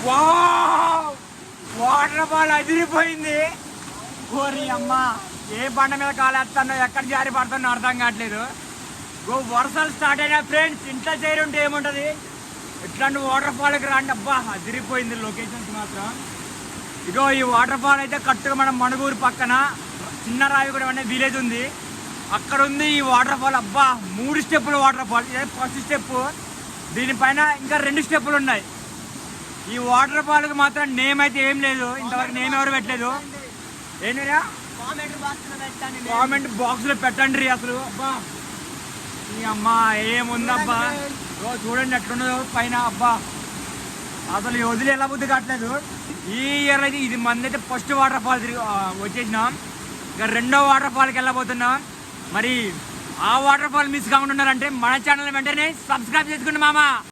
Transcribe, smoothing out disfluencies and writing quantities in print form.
Wow water fall అదిరిపోయింది. ఓరి అమ్మ ఏ బండ మీద కాలేస్తానో ఎక్కడ జారి పడుతుందో అర్థం కావట్లేదు. వర్షాలు స్టార్ట్ అయినా ఫ్రెండ్స్ ఇంట్లో చేరుంటే ఏముంటుంది, ఇట్లాంటి వాటర్ ఫాల్కి రాండి. అబ్బా అదిరిపోయింది లొకేషన్స్ మాత్రం. ఇగో ఈ వాటర్ ఫాల్ అయితే కట్టుగా మనం మణుగూరు పక్కన చిన్న రావిగూడెం అనే విలేజ్ ఉంది, అక్కడ ఉంది ఈ వాటర్ ఫాల్. అబ్బా 3 స్టెప్పులు వాటర్ ఫాల్. ఇదే ఫస్ట్ స్టెప్, దీనిపైన ఇంకా 2 స్టెప్పులు ఉన్నాయి. ఈ వాటర్ ఫాల్కి మాత్రం నేమ్ అయితే ఏం లేదు, ఇంతవరకు నేమ్ ఎవరు పెట్టలేదు. ఏంటిరా కామెంట్ బాక్స్లో పెట్టండి అసలు. అబ్బా ఈ అమ్మ ఏముందబ్బా, చూడండి ఎట్లున్నదో పైన. అబ్బా అసలు వదిలి ఎలా బుద్ధి కావట్లేదు. ఈ ఇయర్ అయితే ఇది మంది అయితే ఫస్ట్ వాటర్ ఫాల్ వచ్చేసినాం, ఇక 2వ వాటర్ ఫాల్కి వెళ్ళబోతున్నాం. మరి ఆ వాటర్ ఫాల్ మిస్ కాకుండా ఉన్నారంటే మన ఛానల్ వెంటనే సబ్స్క్రైబ్ చేసుకోండి మామ.